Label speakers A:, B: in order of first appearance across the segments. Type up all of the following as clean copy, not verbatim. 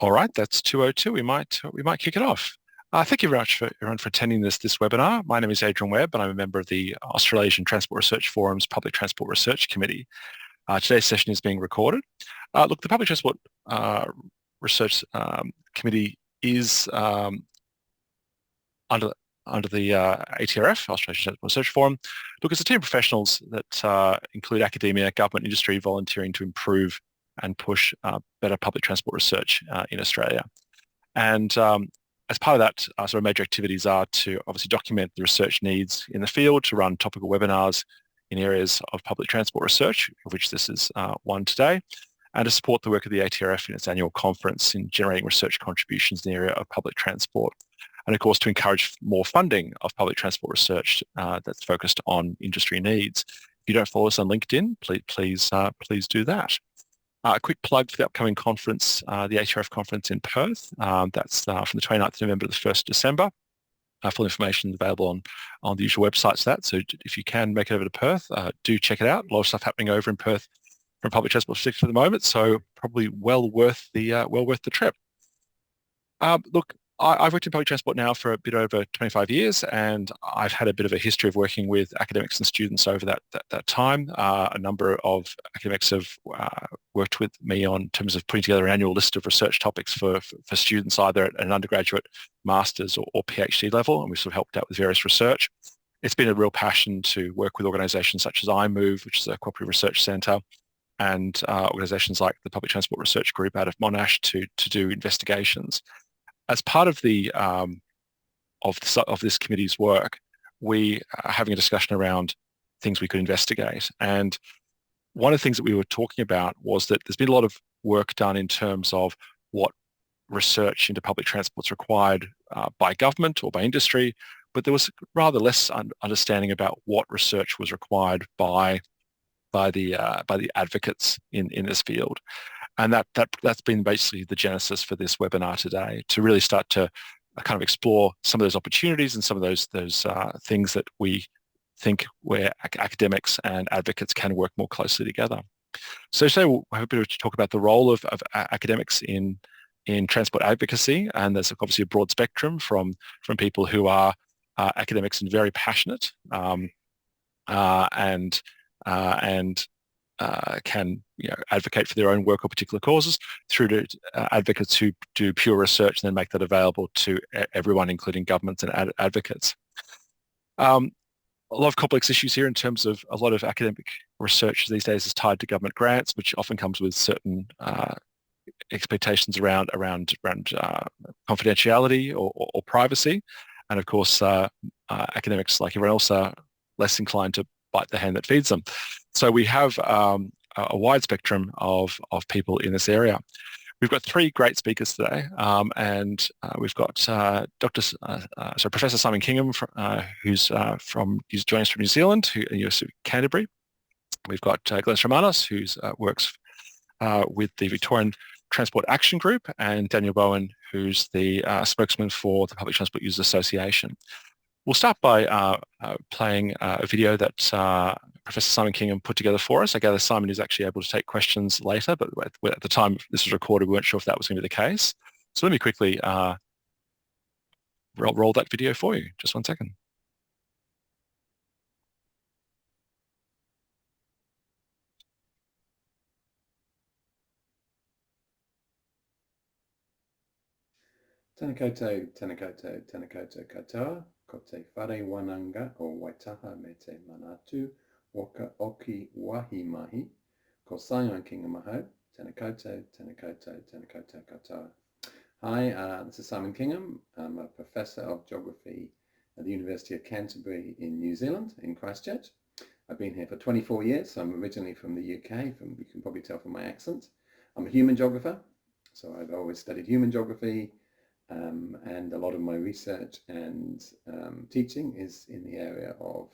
A: All right, that's 2:02. We might kick it off. Thank you very much for everyone for attending this webinar. My name is Adrian Webb, and I'm a member of the Australasian Transport Research Forum's Public Transport Research Committee. Today's session is being recorded. Look, the Public Transport Research Committee is under the ATRF, Australasian Transport Research Forum. Look, it's a team of professionals that include academia, government, industry, volunteering to improve and push better public transport research in Australia. And as part of that, sort of major activities are to obviously document the research needs in the field, to run topical webinars in areas of public transport research, of which this is one today, and to support the work of the ATRF in its annual conference in generating research contributions in the area of public transport. And of course, to encourage more funding of public transport research that's focused on industry needs. If you don't follow us on LinkedIn, please do that. A quick plug for the upcoming conference, the ATRF conference in Perth. That's from the 29th of November to the 1st of December. Full information is available on the usual websites for that. So if you can make it over to Perth, do check it out. A lot of stuff happening over in Perth from public transport perspective at the moment, so probably well worth the trip. Look, I've worked in public transport now for a bit over 25 years, and I've had a bit of a history of working with academics and students over that time. A number of academics have worked with me on terms of putting together an annual list of research topics for students either at an undergraduate, master's or PhD level, and we've sort of helped out with various research. It's been a real passion to work with organisations such as iMove, which is a cooperative research centre, and organisations like the Public Transport Research Group out of Monash to do investigations. As part of the of this committee's work, we are having a discussion around things we could investigate. And one of the things that we were talking about was that there's been a lot of work done in terms of what research into public transport is required by government or by industry, but there was rather less understanding about what research was required by the advocates in this field. And that's been basically the genesis for this webinar today, to really start to kind of explore some of those opportunities and some of those things that we think where academics and advocates can work more closely together. So today we'll have a bit of talk about the role of academics in transport advocacy, and there's obviously a broad spectrum from people who are academics and very passionate and can advocate for their own work or particular causes, through to advocates who do pure research and then make that available to everyone, including governments and advocates. A lot of complex issues here in terms of a lot of academic research these days is tied to government grants, which often comes with certain expectations around confidentiality or privacy. And of course, academics, like everyone else, are less inclined to bite the hand that feeds them. So we have a wide spectrum of people in this area. We've got three great speakers today, and we've got Professor Simon Kingham, who's joining us from New Zealand, who University of Canterbury. We've got Glenyys, who works with the Victorian Transport Action Group, and Daniel Bowen, who's the spokesman for the Public Transport Users Association. We'll start by playing a video that Professor Simon Kingham put together for us. I gather Simon is actually able to take questions later, but at the time this was recorded, we weren't sure if that was going to be the case. So let me quickly roll that video for you. Just 1 second.
B: Tēnā koutou, tēnā koutou, tēnā koutou katoa, ko te whare wananga o Waitaha me te manatu, waka oki wahi mahi, ko Simon Kingham ahau, tēnā koutou, tēnā koutou, tēnā koutou katoa. Hi, this is Simon Kingham. I'm a professor of geography at the University of Canterbury in New Zealand, in Christchurch. I've been here for 24 years, so I'm originally from the UK, you can probably tell from my accent. I'm a human geographer, so I've always studied human geography, and a lot of my research and teaching is in the area of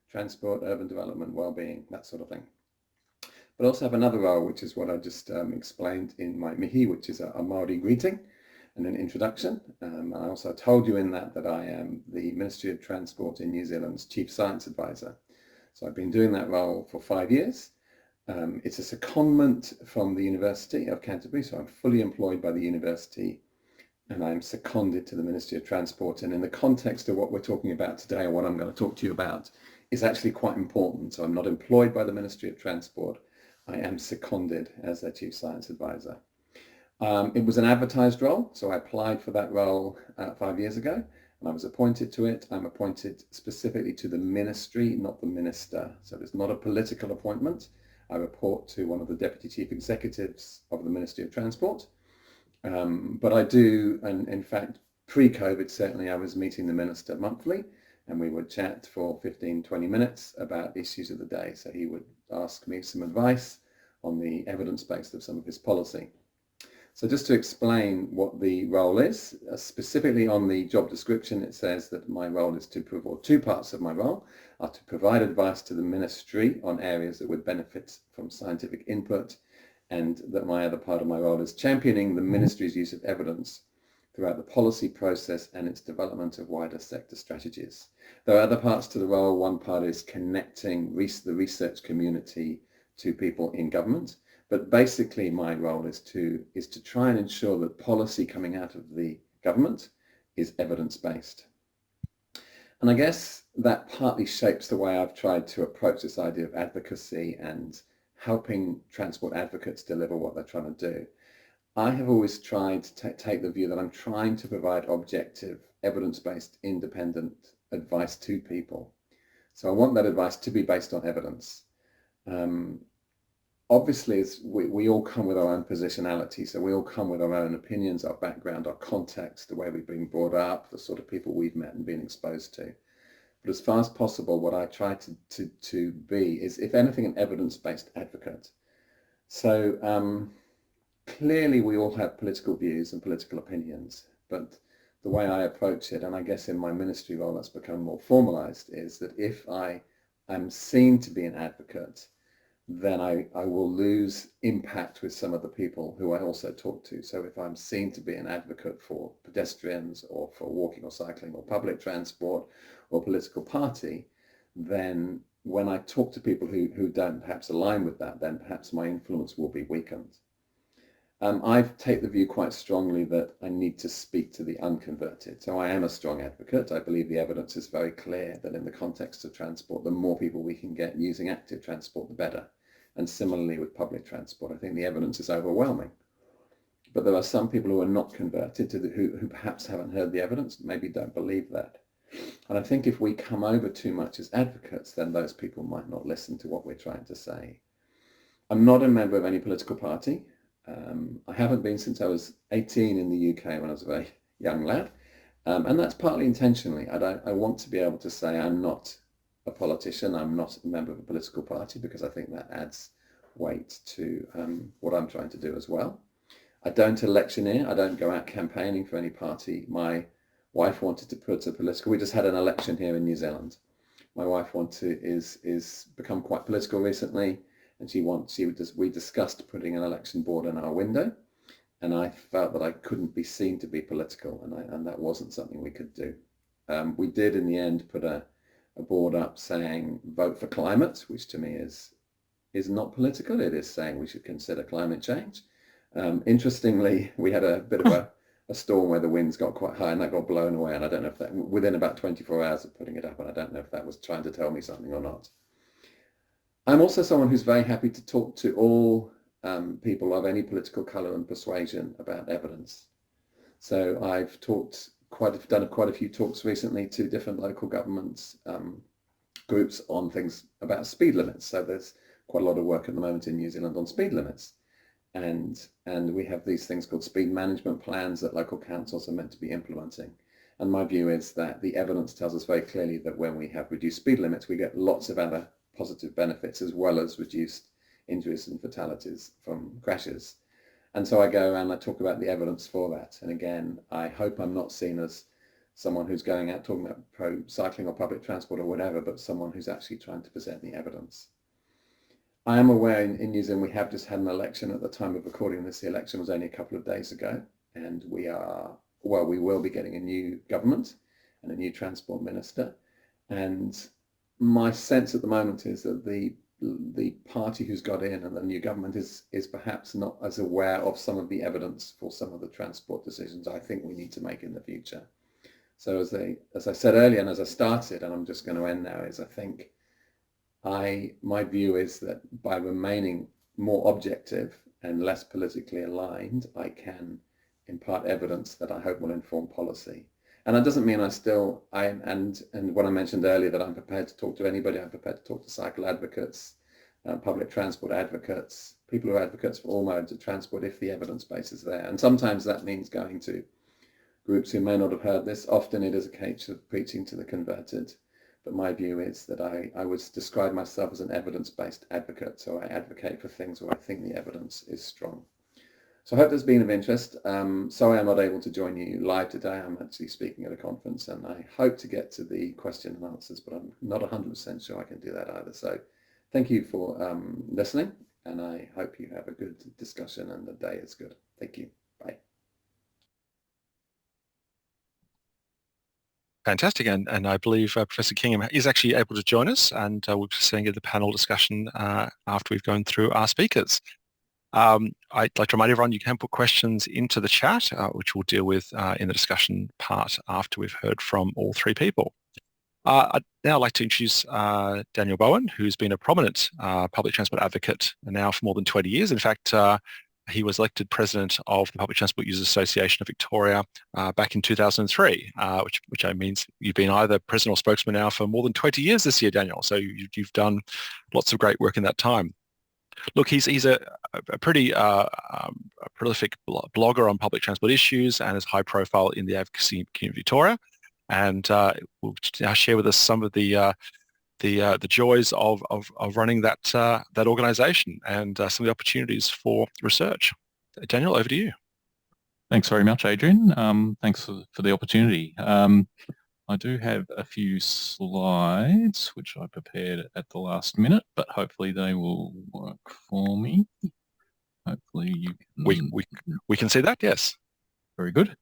B: transport, urban development, well-being, that sort of thing. But I also have another role, which is what I just explained in my mihi, which is a Māori greeting and an introduction. I also told you in that I am the Ministry of Transport in New Zealand's Chief Science Advisor. So I've been doing that role for 5 years. It's a secondment from the University of Canterbury, so I'm fully employed by the university and I'm seconded to the Ministry of Transport. And in the context of what we're talking about today, and what I'm going to talk to you about, is actually quite important. So I'm not employed by the Ministry of Transport. I am seconded as their Chief Science Advisor. It was an advertised role, so I applied for that role 5 years ago, and I was appointed to it. I'm appointed specifically to the ministry, not the minister. So it's not a political appointment. I report to one of the Deputy Chief Executives of the Ministry of Transport. But I do, and in fact, pre-COVID, certainly I was meeting the minister monthly, and we would chat for 15-20 minutes about issues of the day. So he would ask me some advice on the evidence base of some of his policy. So just to explain what the role is, specifically on the job description, it says that my role is to provide, two parts of my role are to provide advice to the ministry on areas that would benefit from scientific input, and that my other part of my role is championing the ministry's use of evidence throughout the policy process and its development of wider sector strategies. There are other parts to the role. One part is connecting the research community to people in government. But basically my role is to try and ensure that policy coming out of the government is evidence-based. And I guess that partly shapes the way I've tried to approach this idea of advocacy and helping transport advocates deliver what they're trying to do. I have always tried to take the view that I'm trying to provide objective, evidence-based, independent advice to people. So I want that advice to be based on evidence. Obviously, we all come with our own positionality, so we all come with our own opinions, our background, our context, the way we've been brought up, the sort of people we've met and been exposed to. But as far as possible, what I try to be is, if anything, an evidence-based advocate. So clearly we all have political views and political opinions, but the way I approach it, and I guess in my ministry role that's become more formalized, is that if I am seen to be an advocate, then I will lose impact with some of the people who I also talk to. So if I'm seen to be an advocate for pedestrians or for walking or cycling or public transport or political party, then when I talk to people who don't perhaps align with that, then perhaps my influence will be weakened. I take the view quite strongly that I need to speak to the unconverted. So I am a strong advocate. I believe the evidence is very clear that in the context of transport, the more people we can get using active transport, the better. And similarly with public transport, I think the evidence is overwhelming. But there are some people who are not converted, who perhaps haven't heard the evidence, maybe don't believe that. And I think if we come over too much as advocates, then those people might not listen to what we're trying to say. I'm not a member of any political party. I haven't been since I was 18 in the UK when I was a very young lad. And that's partly intentionally. I want to be able to say I'm not a politician, I'm not a member of a political party, because I think that adds weight to what I'm trying to do as well. I don't electioneer, I don't go out campaigning for any party. My wife wanted to put a political, we just had an election here in New Zealand. My wife is become quite political recently, and we discussed putting an election board in our window, and I felt that I couldn't be seen to be political, and that wasn't something we could do. We did in the end put a board up saying vote for climate, which to me is not political. It is saying we should consider climate change. Interestingly, we had a bit of a storm where the winds got quite high and that got blown away, and I don't know if that, within about 24 hours of putting it up, and I don't know if that was trying to tell me something or not. I'm also someone who's very happy to talk to all people of any political colour and persuasion about evidence. So I've done quite a few talks recently to different local governments, groups on things about speed limits. So there's quite a lot of work at the moment in New Zealand on speed limits. And we have these things called speed management plans that local councils are meant to be implementing. And my view is that the evidence tells us very clearly that when we have reduced speed limits, we get lots of other positive benefits, as well as reduced injuries and fatalities from crashes. And so I go around and I talk about the evidence for that. And again, I hope I'm not seen as someone who's going out talking about pro-cycling or public transport or whatever, but someone who's actually trying to present the evidence. I am aware in New Zealand we have just had an election. At the time of recording this, the election was only a couple of days ago, and we will be getting a new government and a new transport minister. And my sense at the moment is that the the party who's got in and the new government is perhaps not as aware of some of the evidence for some of the transport decisions I think we need to make in the future. So as I said earlier, and as I started, and I'm just going to end now, is I think my view is that by remaining more objective and less politically aligned, I can impart evidence that I hope will inform policy. And that doesn't mean and when I mentioned earlier that I'm prepared to talk to anybody, I'm prepared to talk to cycle advocates, public transport advocates, people who are advocates for all modes of transport if the evidence base is there. And sometimes that means going to groups who may not have heard this. Often it is a case of preaching to the converted. But my view is that I would describe myself as an evidence-based advocate. So I advocate for things where I think the evidence is strong. So I hope that's been of interest. Sorry I'm not able to join you live today. I'm actually speaking at a conference and I hope to get to the question and answers, but I'm not 100% sure I can do that either. So thank you for listening, and I hope you have a good discussion and the day is good. Thank you. Bye.
A: Fantastic, and I believe Professor Kingham is actually able to join us, and we'll be seeing the panel discussion after we've gone through our speakers. I'd like to remind everyone you can put questions into the chat, which we'll deal with in the discussion part after we've heard from all three people. I'd now like to introduce Daniel Bowen, who's been a prominent public transport advocate now for more than 20 years. In fact, he was elected president of the Public Transport Users Association of Victoria back in 2003, which means you've been either president or spokesman now for more than 20 years this year, Daniel. So you've done lots of great work in that time. Look, he's a pretty prolific blogger on public transport issues and is high profile in the advocacy community of Victoria. And will now share with us some of the joys of running that organisation and some of the opportunities for research. Daniel, over to you.
C: Thanks very much, Adrian. Thanks for the opportunity. I do have a few slides which I prepared at the last minute, but hopefully they will work for me. Hopefully you can...
A: We can see that, yes.
C: Very good.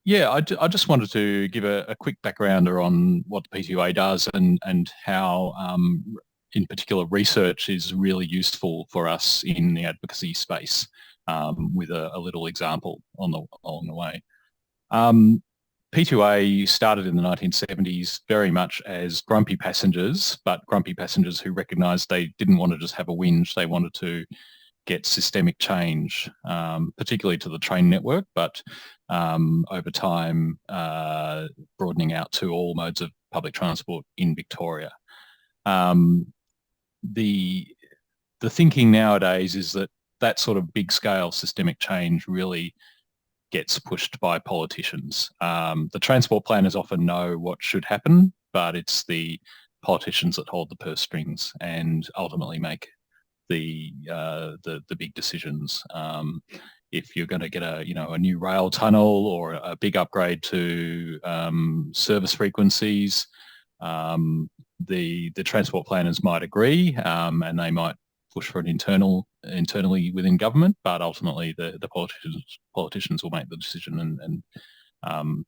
C: Yeah, I just wanted to give a quick backgrounder on what the PTUA does and how, in particular, research is really useful for us in the advocacy space, with a little example along the way. P2A started in the 1970s very much as grumpy passengers, but grumpy passengers who recognised they didn't want to just have a whinge, they wanted to get systemic change, particularly to the train network, but over time broadening out to all modes of public transport in Victoria. The thinking nowadays is that sort of big-scale systemic change really gets pushed by politicians. The transport planners often know what should happen, but it's the politicians that hold the purse strings and ultimately make the big decisions. If you're going to get a new rail tunnel or a big upgrade to service frequencies, the transport planners might agree, and they might push for an internally within government, but ultimately the politicians will make the decision and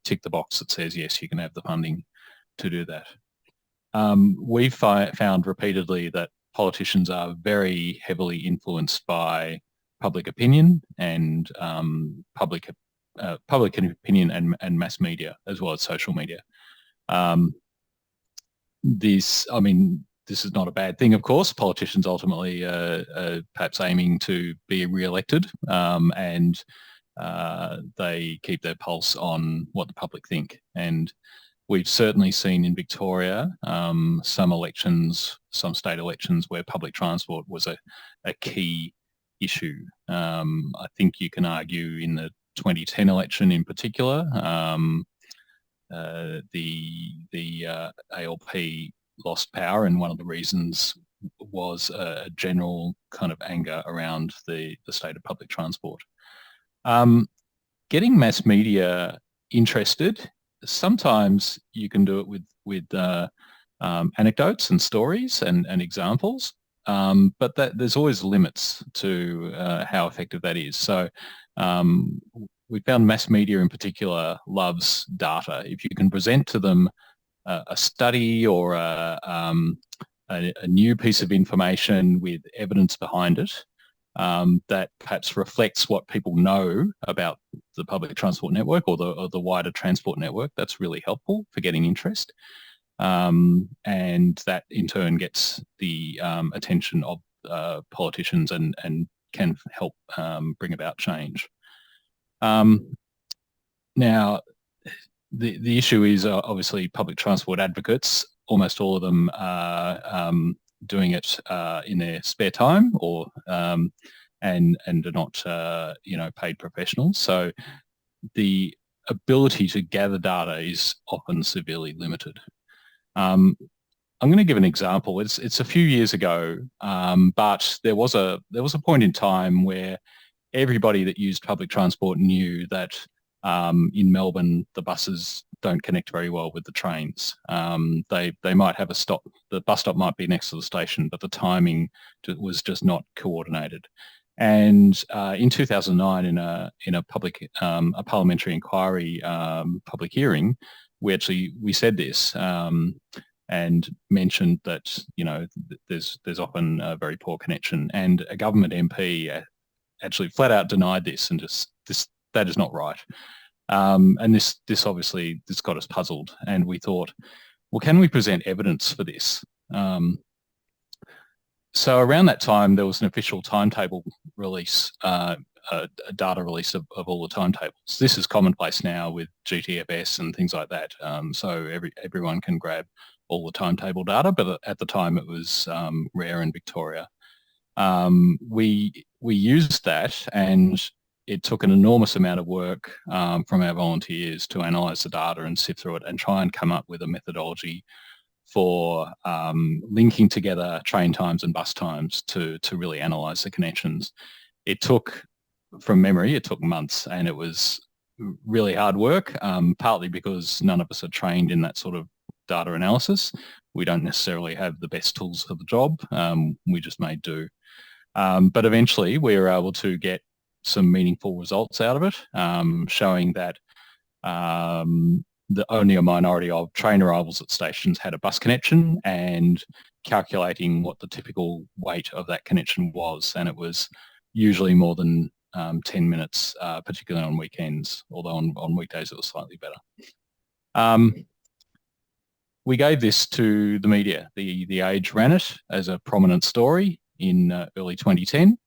C: tick the box that says yes, you can have the funding to do that. We've found repeatedly that politicians are very heavily influenced by public opinion and public opinion and mass media, as well as social media. This is not a bad thing, of course. Politicians ultimately are perhaps aiming to be re-elected, and they keep their pulse on what the public think. And we've certainly seen in Victoria some elections, some state elections, where public transport was a key issue. I think you can argue in the 2010 election in particular, the ALP lost power, and one of the reasons was a general kind of anger around the state of public transport. Getting mass media interested, sometimes you can do it with anecdotes and stories and examples, but there's always limits to how effective that is. So we found mass media in particular loves data. If you can present to them a study or a new piece of information with evidence behind it that perhaps reflects what people know about the public transport network or the wider transport network, that's really helpful for getting interest. And that in turn gets the attention of politicians and can help bring about change. Now, the issue is obviously public transport advocates. Almost all of them are doing it in their spare time, or and are not paid professionals. So the ability to gather data is often severely limited. I'm going to give an example. It's a few years ago, but there was a point in time where everybody that used public transport knew that in Melbourne the buses don't connect very well with the trains. They might have a stop. The bus stop might be next to the station, but the timing was just not coordinated. And in 2009, in a parliamentary inquiry public hearing, we said this. And mentioned that there's often a very poor connection, and a government MP actually flat out denied this and just that is not right. And this obviously got us puzzled, and we thought, well, can we present evidence for this? So around that time there was an official timetable release, a data release of all the timetables. This is commonplace now with GTFS and things like that. So everyone can grab all the timetable data, but at the time it was rare in Victoria. We used that, and it took an enormous amount of work from our volunteers to analyse the data and sift through it and try and come up with a methodology for linking together train times and bus times to really analyse the connections. It took, from memory, it took months, and it was really hard work, partly because none of us are trained in that sort of data analysis. We don't necessarily have the best tools for the job. We just made do. But eventually we were able to get some meaningful results out of it, showing that only a minority of train arrivals at stations had a bus connection, and calculating what the typical weight of that connection was. And it was usually more than 10 minutes, particularly on weekends, although on weekdays it was slightly better. We gave this to the media. The Age ran it as a prominent story in early 2010,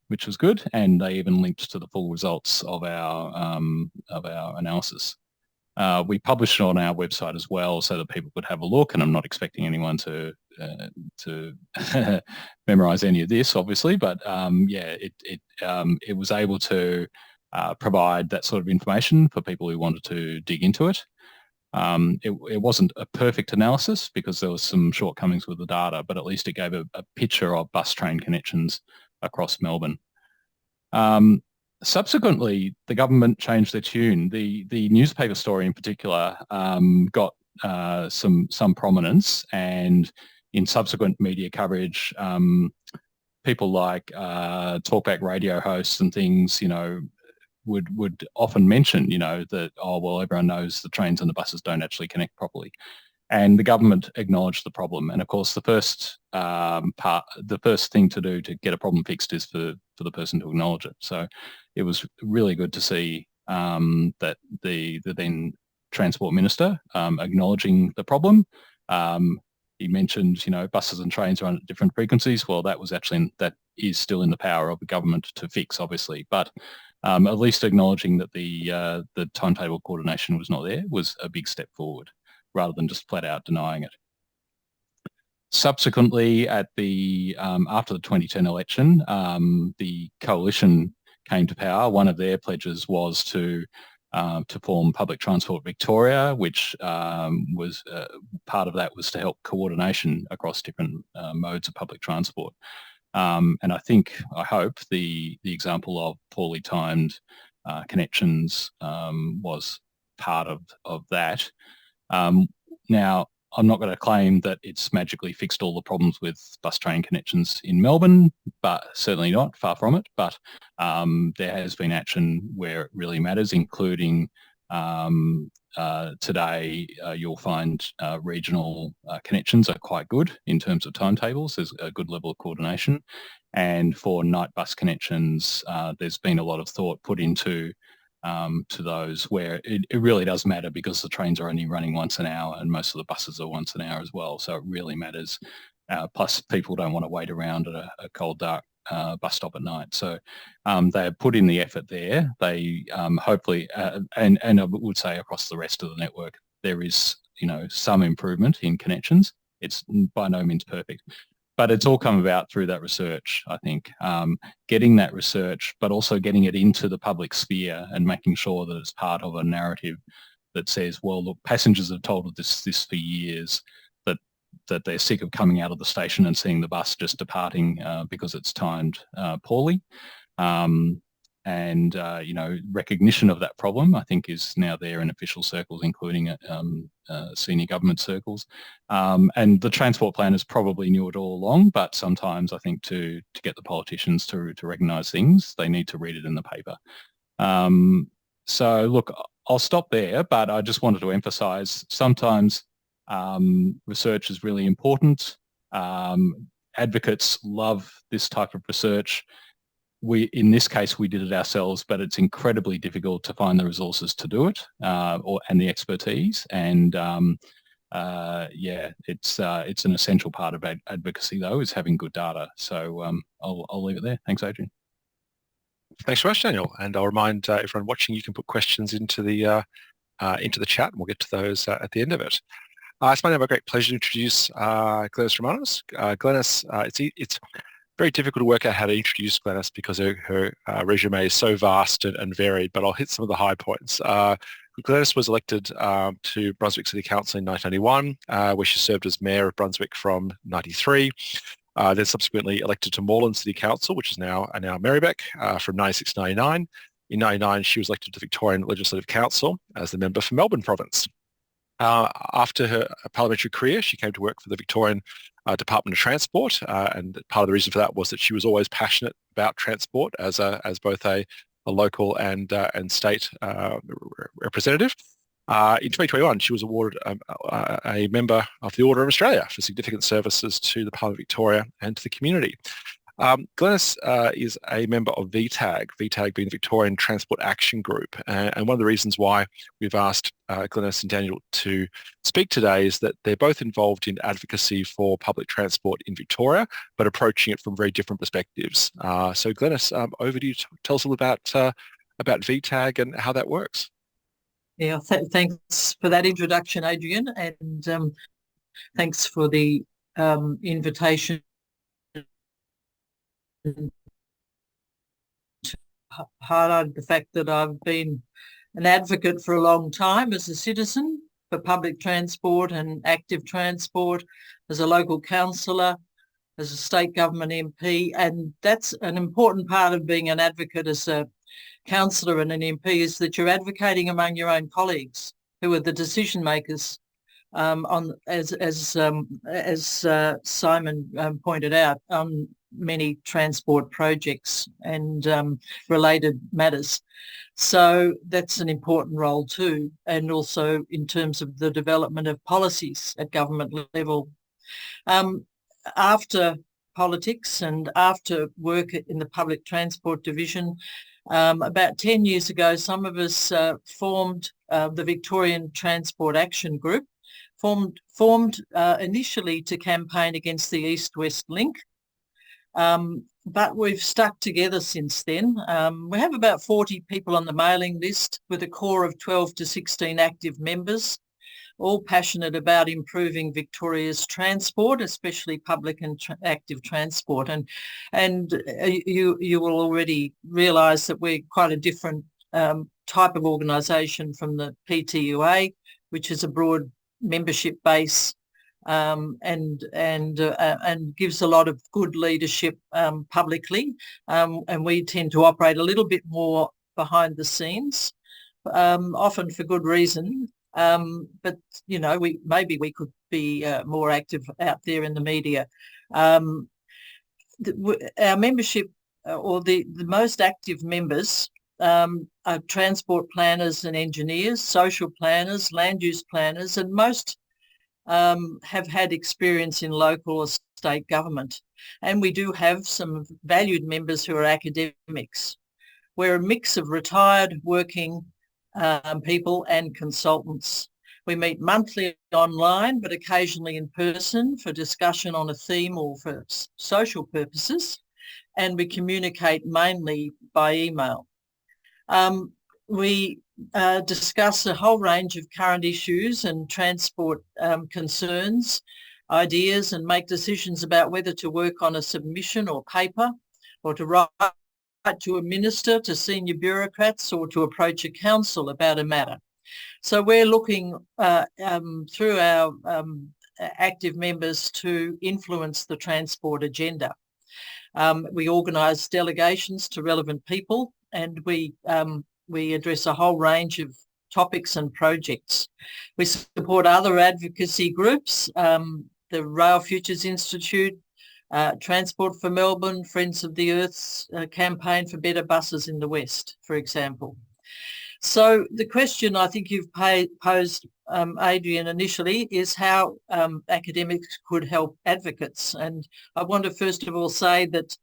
C: which was good, and they even linked to the full results of our analysis. We published it on our website as well, so that people could have a look. And I'm not expecting anyone to memorize any of this, obviously, but yeah, it was able to provide that sort of information for people who wanted to dig into it. It wasn't a perfect analysis because there was some shortcomings with the data, but at least it gave a picture of bus train connections across Melbourne. Subsequently, the government changed their tune. The newspaper story in particular got some prominence, and in subsequent media coverage, people like talkback radio hosts and things, would often mention, that, oh, well, everyone knows the trains and the buses don't actually connect properly. And the government acknowledged the problem. And of course, the first thing to do to get a problem fixed is for the person to acknowledge it. So it was really good to see that the then Transport Minister acknowledging the problem. He mentioned, buses and trains run at different frequencies. Well, that is still in the power of the government to fix, obviously. But at least acknowledging that the timetable coordination was not there was a big step forward, rather than just flat out denying it. Subsequently, after the 2010 election, the coalition came to power. One of their pledges was to form Public Transport Victoria, which was part of that was to help coordination across different modes of public transport. And I hope the example of poorly timed connections was part of that. Now, I'm not going to claim that it's magically fixed all the problems with bus train connections in Melbourne, but certainly not, far from it. But there has been action where it really matters, including today you'll find regional connections are quite good in terms of timetables. There's a good level of coordination. And for night bus connections, there's been a lot of thought put into to those where it really does matter, because the trains are only running once an hour and most of the buses are once an hour as well. So it really matters. Plus people don't want to wait around at a cold, dark bus stop at night. So they have put in the effort there. They hopefully, and I would say across the rest of the network, there is, some improvement in connections. It's by no means perfect. But it's all come about through that research, I think. Getting that research, but also getting it into the public sphere and making sure that it's part of a narrative that says, well, look, passengers have told us this for years, that they're sick of coming out of the station and seeing the bus just departing because it's timed poorly. Recognition of that problem, I think, is now there in official circles, including senior government circles. And the transport planners probably knew it all along, but sometimes I think to get the politicians to recognise things, they need to read it in the paper. So look, I'll stop there, but I just wanted to emphasise sometimes research is really important. Advocates love this type of research. In this case, we did it ourselves, but it's incredibly difficult to find the resources to do it, and the expertise. And it's an essential part of advocacy, though, is having good data. So I'll leave it there. Thanks, Adrian.
A: Thanks very much, Daniel. And I'll remind everyone watching, you can put questions into the chat, and we'll get to those at the end of it. It's my great pleasure to introduce Glenyys Romanos. Glenyys, it's very difficult to work out how to introduce Glenyys because her resume is so vast and varied, but I'll hit some of the high points. Glenyys was elected to Brunswick City Council in 1991, where she served as Mayor of Brunswick from 93. Then subsequently elected to Moreland City Council, which is now Merribeck, from 96 to 99. In 99, she was elected to the Victorian Legislative Council as the member for Melbourne Province. After her parliamentary career, she came to work for the Victorian Department of Transport, and part of the reason for that was that she was always passionate about transport as both a local and state representative. In 2021, she was awarded a member of the Order of Australia for significant services to the Parliament of Victoria and to the community. Glenyys is a member of VTAG being the Victorian Transport Action Group. And one of the reasons why we've asked Glenyys and Daniel to speak today is that they're both involved in advocacy for public transport in Victoria, but approaching it from very different perspectives. So Glenyys, over to you to tell us a little about VTAG and how that works.
D: Yeah, thanks for that introduction, Adrian, and thanks for the invitation to highlight the fact that I've been an advocate for a long time as a citizen for public transport and active transport, as a local councillor, as a state government MP, and that's an important part of being an advocate as a councillor and an MP, is that you're advocating among your own colleagues who are the decision makers as Simon pointed out, on many transport projects and related matters. So that's an important role too, and also in terms of the development of policies at government level. After politics and after work in the public transport division, about 10 years ago, some of us formed the Victorian Transport Action Group, formed initially to campaign against the East-West Link, but we've stuck together since then. We have about 40 people on the mailing list with a core of 12 to 16 active members, all passionate about improving Victoria's transport, especially public and active transport. And you will already realise that we're quite a different type of organisation from the PTUA, which is a broad membership base and gives a lot of good leadership publicly, and we tend to operate a little bit more behind the scenes, often for good reason. But maybe we could be more active out there in the media. Our membership, or the most active members, transport planners and engineers, social planners, land use planners, and most have had experience in local or state government. And we do have some valued members who are academics. We're a mix of retired working people and consultants. We meet monthly online, but occasionally in person for discussion on a theme or for social purposes, and we communicate mainly by email. We discuss a whole range of current issues and transport concerns, ideas, and make decisions about whether to work on a submission or paper, or to write to a minister, to senior bureaucrats, or to approach a council about a matter. So we're looking through our active members to influence the transport agenda. We organise delegations to relevant people, and we address a whole range of topics and projects. We support other advocacy groups, the Rail Futures Institute, Transport for Melbourne, Friends of the Earth's campaign for better buses in the West, for example. So the question I think you've posed, Adrian, initially is how academics could help advocates. And I want to first of all say that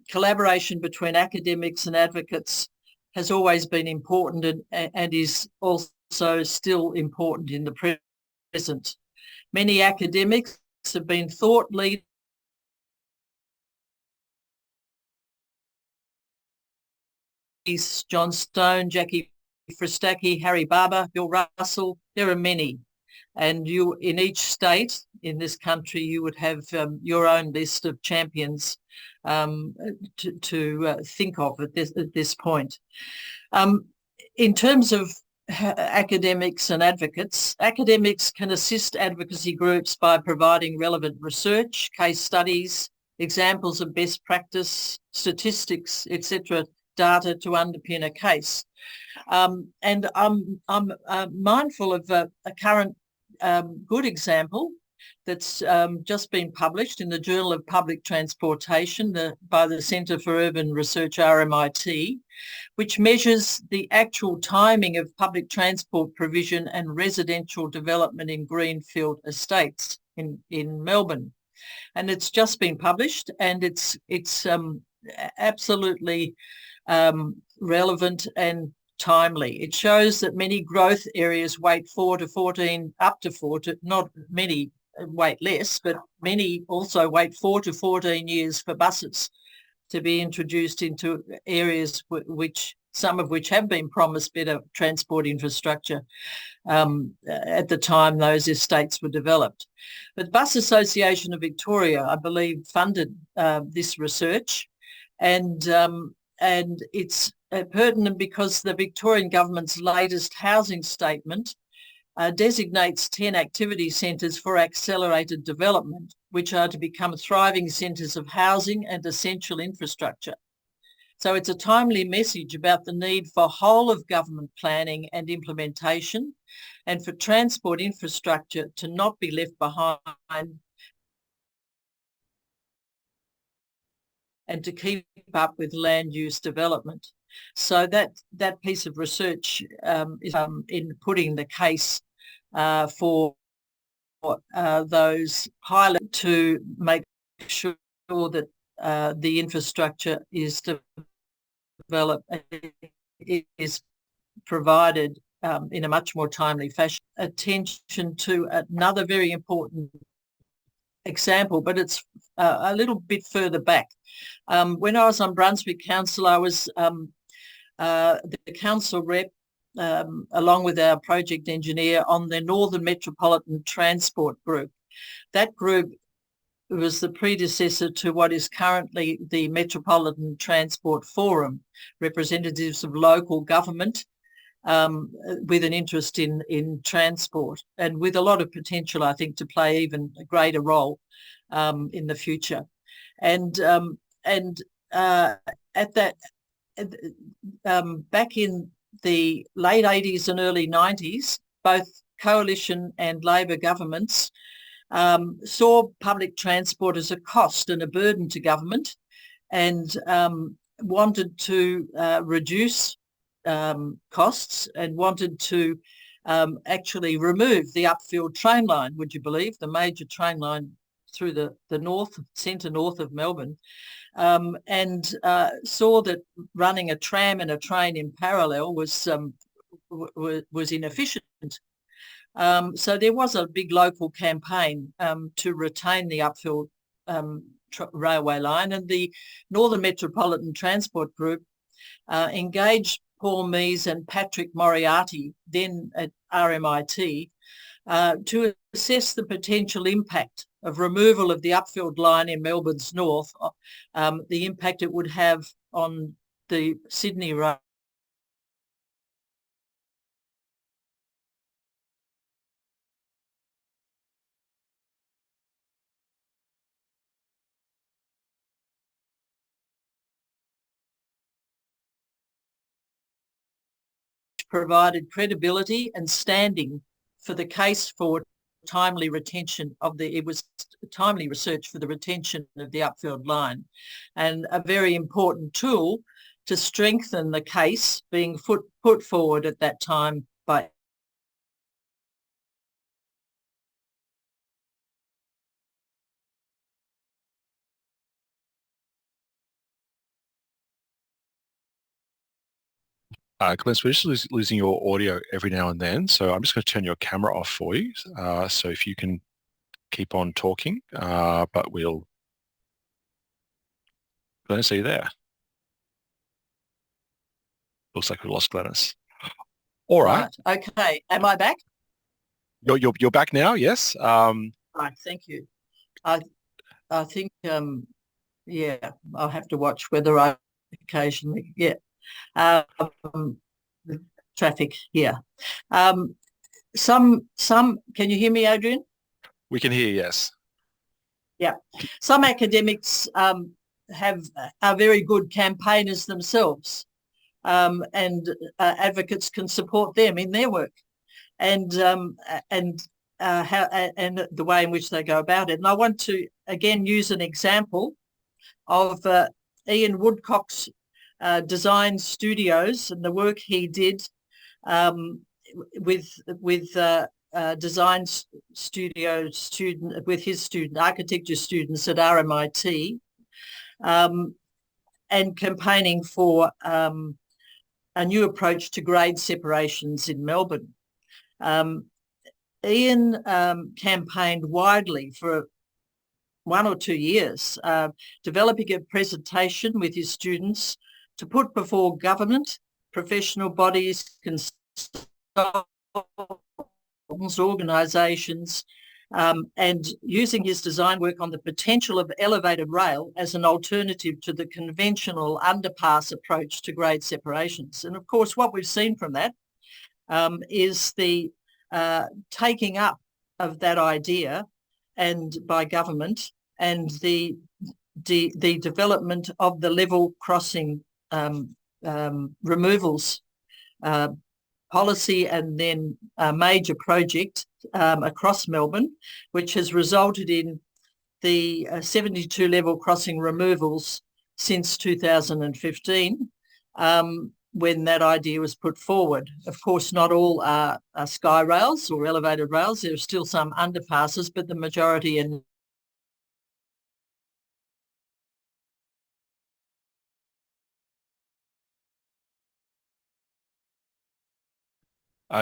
D: collaboration between academics and advocates has always been important and is also still important in the present. Many academics have been thought leaders, John Stone, Jackie Fristacchi, Harry Barber, Bill Russell. There are many. And you, in each state in this country, you would have your own list of champions to think of at this point. In terms of academics and advocates, academics can assist advocacy groups by providing relevant research, case studies, examples of best practice, statistics, etc., data to underpin a case. And I'm mindful of a current good example that's just been published in the Journal of Public Transportation by the Centre for Urban Research, RMIT, which measures the actual timing of public transport provision and residential development in greenfield estates in Melbourne. And it's just been published, and it's absolutely relevant and timely. It shows that many growth areas wait 4 to 14, up to 4 to, not many wait less, but many also wait 4 to 14 years for buses to be introduced into areas some of which have been promised better transport infrastructure at the time those estates were developed. But Bus Association of Victoria, I believe, funded this research, and it's pertinent because the Victorian government's latest housing statement designates 10 activity centres for accelerated development, which are to become thriving centres of housing and essential infrastructure. So it's a timely message about the need for whole of government planning and implementation, and for transport infrastructure to not be left behind, and to keep up with land use development. So that piece of research is in putting the case for those pilots to make sure that the infrastructure is developed, is provided in a much more timely fashion. Attention to another very important example, but it's a little bit further back. When I was on Brunswick Council, I was the council rep along with our project engineer on the Northern Metropolitan Transport Group. That group was the predecessor to what is currently the Metropolitan Transport Forum, representatives of local government with an interest in transport, and with a lot of potential, I think, to play even a greater role in the future. And at that, back in the late 80s and early 90s, both coalition and Labor governments saw public transport as a cost and a burden to government, and wanted to reduce costs and wanted to actually remove the upfield train line, would you believe, the major train line through the centre north of Melbourne, and saw that running a tram and a train in parallel was inefficient. So there was a big local campaign to retain the upfield railway line, and the Northern Metropolitan Transport Group engaged Paul Mees and Patrick Moriarty, then at RMIT, to assess the potential impact of removal of the upfield line in Melbourne's north, the impact it would have on the Sydney Road. Provided credibility and standing for the case for timely retention of it was timely research for the retention of the upfield line, and a very important tool to strengthen the case being put forward at that time by
A: Glenyys, we're just losing your audio every now and then, so I'm just going to turn your camera off for you. So if you can keep on talking, but we'll... Glenyys, are you there? Looks like we lost Glenyys. All right.
D: Okay. Am I back?
A: You're back now, yes.
D: Right, thank you. I think, yeah, I'll have to watch whether I occasionally get the traffic here. Can you hear me, Adrian?
A: We can hear, yes.
D: Yeah. Some academics are very good campaigners themselves, and advocates can support them in their work, and the way in which they go about it. And I want to again use an example of Ian Woodcock's design studios and the work he did with design studio student with his architecture students at RMIT, and campaigning for a new approach to grade separations in Melbourne. Ian campaigned widely for 1 or 2 years, developing a presentation with his students to put before government, professional bodies, consultants, organisations, and using his design work on the potential of elevated rail as an alternative to the conventional underpass approach to grade separations. And of course, what we've seen from that is the taking up of that idea and by government, and the development of the level crossing removals policy, and then a major project across Melbourne, which has resulted in the 72 level crossing removals since 2015, when that idea was put forward. Of course, not all are sky rails or elevated rails. There are still some underpasses, but the majority are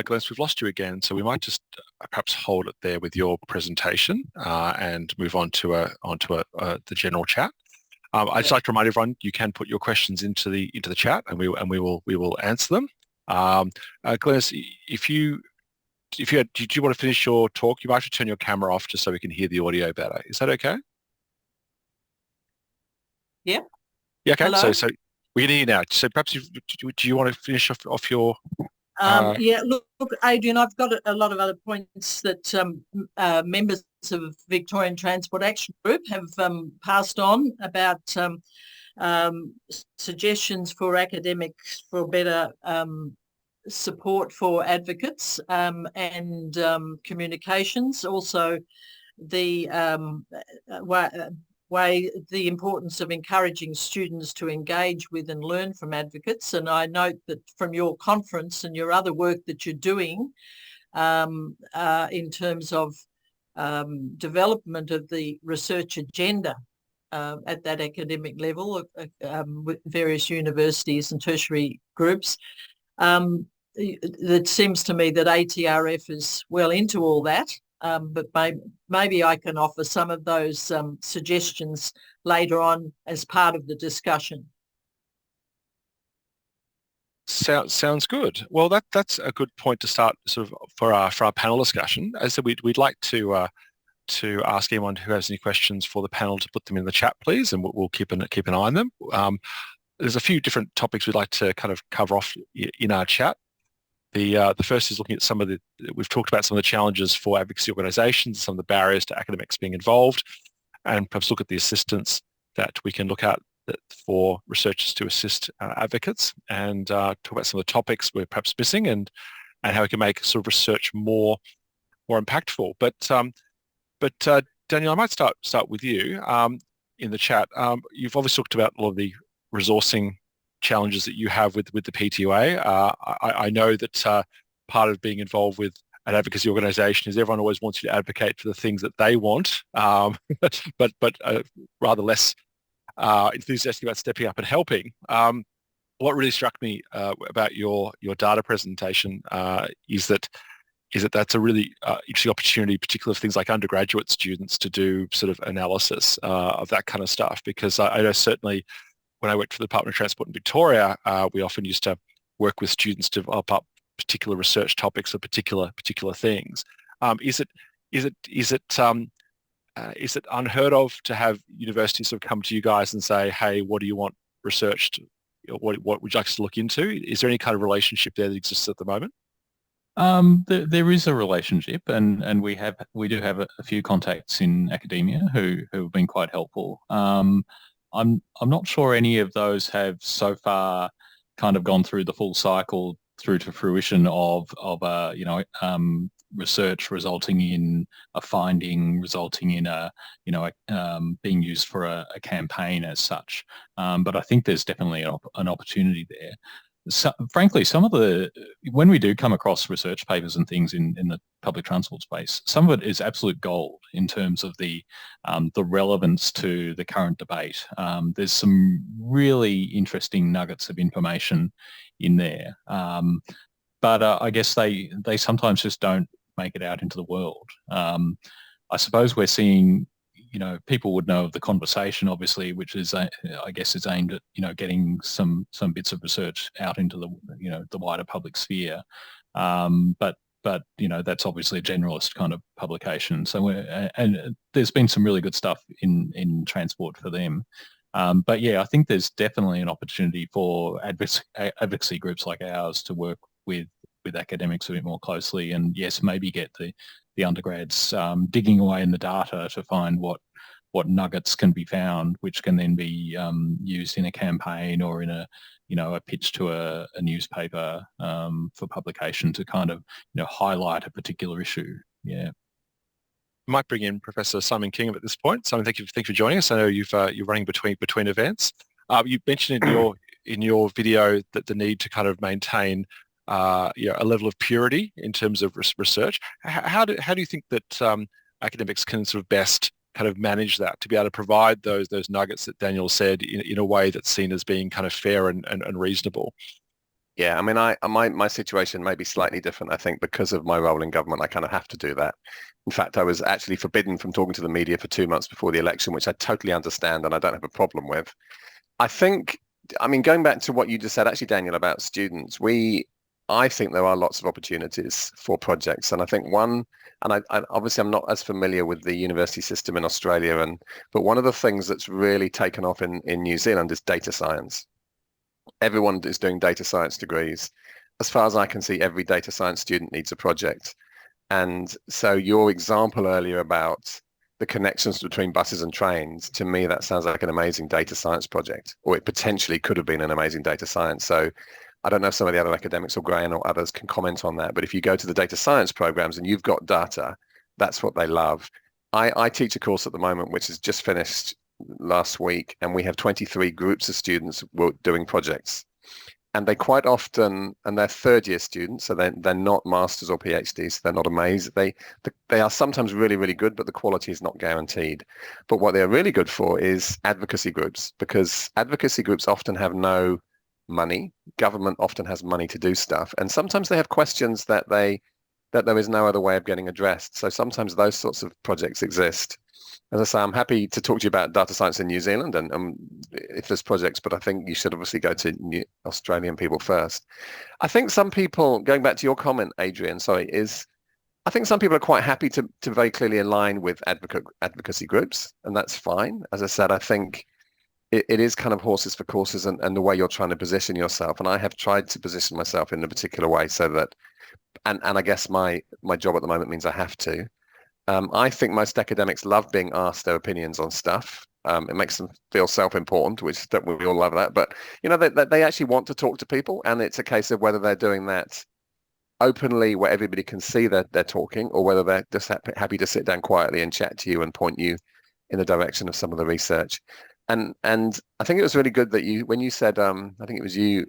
A: Glenyys, we've lost you again, so we might just perhaps hold it there with your presentation and move on to the general chat. I'd just like to remind everyone you can put your questions into the chat, and we will answer them. Glenyys, do you want to finish your talk? You might have to turn your camera off just so we can hear the audio better. Is that okay?
D: Yeah.
A: Yeah. Okay.
D: Hello?
A: So we can hear you now. So perhaps do you want to finish off your?
D: Yeah, look, Adrian, I've got a lot of other points that members of Victorian Transport Action Group have passed on about suggestions for academics for better support for advocates and communications. Also, the way the importance of encouraging students to engage with and learn from advocates. And I note that from your conference and your other work that you're doing in terms of development of the research agenda at that academic level with various universities and tertiary groups, it seems to me that ATRF is well into all that. But maybe I can offer some of those suggestions later on as part of the discussion.
A: Sounds good. Well, that's a good point to start sort of for our panel discussion. As I said, we'd like to ask anyone who has any questions for the panel to put them in the chat, please, and we'll keep an eye on them. There's a few different topics we'd like to kind of cover off in our chat. The first is looking at we've talked about some of the challenges for advocacy organisations, some of the barriers to academics being involved, and perhaps look at the assistance that we can look at for researchers to assist advocates, and talk about some of the topics we're perhaps missing, and how we can make sort of research more impactful. But Daniel, I might start with you in the chat. You've obviously talked about a lot of the resourcing challenges that you have with the PTUA. I know that part of being involved with an advocacy organisation is everyone always wants you to advocate for the things that they want, but rather less enthusiastic about stepping up and helping. What really struck me about your data presentation is that that's a really interesting opportunity, particularly for things like undergraduate students, to do sort of analysis of that kind of stuff, because I know certainly when I worked for the Department of Transport in Victoria, we often used to work with students to develop up particular research topics or particular things. Is it unheard of to have universities sort of come to you guys and say, "Hey, what do you want researched? What would you like us to look into?" Is there any kind of relationship there that exists at the moment?
C: There is a relationship, and we do have a few contacts in academia who have been quite helpful. I'm not sure any of those have so far kind of gone through the full cycle through to fruition of research resulting in a finding, resulting in being used for a campaign as such. But I think there's definitely an opportunity there. So, frankly, when we do come across research papers and things in the public transport space, some of it is absolute gold in terms of the relevance to the current debate. There's some really interesting nuggets of information in there, but I guess they sometimes just don't make it out into the world. I suppose we're seeing, people would know of the conversation, obviously, which is, I guess, is aimed at, getting some bits of research out into the wider public sphere. But that's obviously a generalist kind of publication. So and there's been some really good stuff in transport for them. But yeah, I think there's definitely an opportunity for advocacy groups like ours to work with academics a bit more closely, and yes, maybe get the undergrads digging away in the data to find what nuggets can be found, which can then be used in a campaign or in a pitch to a newspaper for publication to kind of highlight a particular issue. Yeah.
A: I might bring in Professor Simon Kingham at this point. Simon, thank you for joining us. I know you're running between events. You mentioned in your video that the need to kind of maintain a level of purity in terms of research. How do you think that academics can sort of best kind of manage that, to be able to provide those nuggets that Daniel said in a way that's seen as being kind of fair and reasonable?
B: Yeah, I mean, my situation may be slightly different. I think because of my role in government, I kind of have to do that. In fact, I was actually forbidden from talking to the media for 2 months before the election, which I totally understand and I don't have a problem with. Going back to what you just said, actually, Daniel, about students, I think there are lots of opportunities for projects. And I think obviously I'm not as familiar with the university system in Australia, but one of the things that's really taken off in New Zealand is data science. Everyone is doing data science degrees. As far as I can see, every data science student needs a project. And so your example earlier about the connections between buses and trains, to me, that sounds like an amazing data science project, or it potentially could have been an amazing data science. So I don't know if some of the other academics or Graham or others can comment on that, but if you go to the data science programs and you've got data, that's what they love. I teach a course at the moment which has just finished last week, and we have 23 groups of students doing projects. And they quite often, and they're third-year students, so they're not masters or PhDs, so they're not amazing. They are sometimes really, really good, but the quality is not guaranteed. But what they're really good for is advocacy groups, because advocacy groups often have no money. Government often has money to do stuff, and sometimes they have questions that there is no other way of getting addressed. So sometimes those sorts of projects exist. As I say, I'm happy to talk to you about data science in New Zealand and if there's projects, but I think you should obviously go to Australian people first. I think some people, going back to your comment, Adrian, I think some people are quite happy to very clearly align with advocacy groups, and that's fine. As I said, I think it is kind of horses for courses and the way you're trying to position yourself. And I have tried to position myself in a particular way so that, and I guess my job at the moment means I have to. I think most academics love being asked their opinions on stuff. It makes them feel self-important, which we all love that. But, they actually want to talk to people, and it's a case of whether they're doing that openly where everybody can see that they're talking, or whether they're just happy to sit down quietly and chat to you and point you in the direction of some of the research. And I think it was really good that when you said, I think it was you,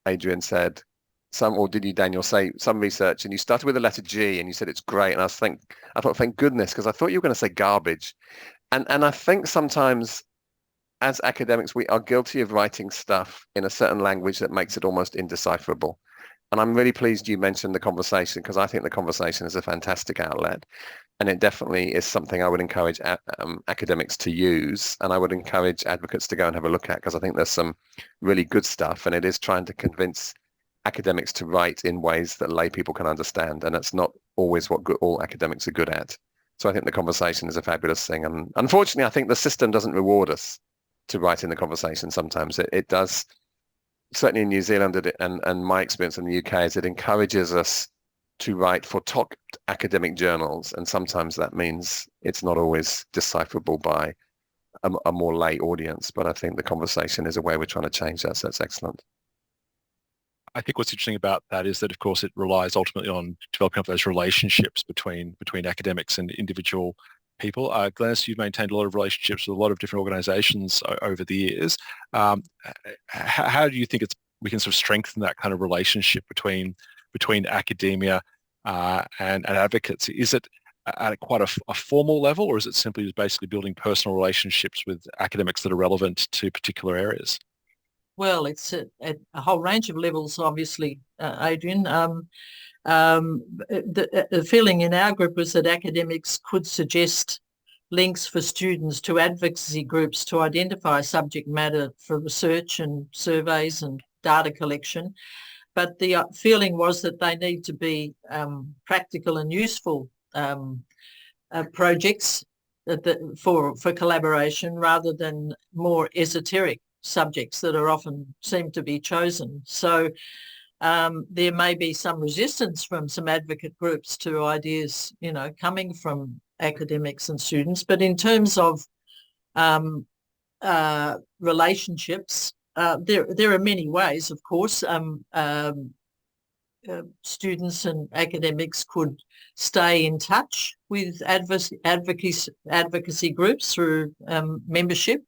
B: Adrian, said, or did you, Daniel, say some research, and you started with the letter G and you said it's great, and I thought thank goodness, because I thought you were going to say garbage, and I think sometimes as academics we are guilty of writing stuff in a certain language that makes it almost indecipherable. And I'm really pleased you mentioned the conversation, because I think the conversation is a fantastic outlet, and it definitely is something I would encourage academics to use, and I would encourage advocates to go and have a look at, because I think there's some really good stuff, and it is trying to convince academics to write in ways that lay people can understand, and it's not always what all academics are good at. So I think the conversation is a fabulous thing, and unfortunately I think the system doesn't reward us to write in the conversation sometimes. It does, certainly in New Zealand, and my experience in the UK is it encourages us to write for top academic journals, and sometimes that means it's not always decipherable by a more lay audience, but I think the conversation is a way we're trying to change that, so that's excellent.
A: I think what's interesting about that is that, of course, it relies ultimately on developing up those relationships between academics and individual people. Glenyys, you've maintained a lot of relationships with a lot of different organisations over the years. How do you think we can sort of strengthen that kind of relationship between academia and advocates? Is it at quite a formal level, or is it simply just basically building personal relationships with academics that are relevant to particular areas?
D: Well, it's at a whole range of levels, obviously, Adrian. The feeling in our group was that academics could suggest links for students to advocacy groups to identify subject matter for research and surveys and data collection. But the feeling was that they need to be practical and useful projects for collaboration, rather than more esoteric subjects that are often seem to be chosen. So there may be some resistance from some advocate groups to ideas, coming from academics and students. But in terms of relationships, there are many ways, of course. Students and academics could stay in touch with advocacy groups through membership,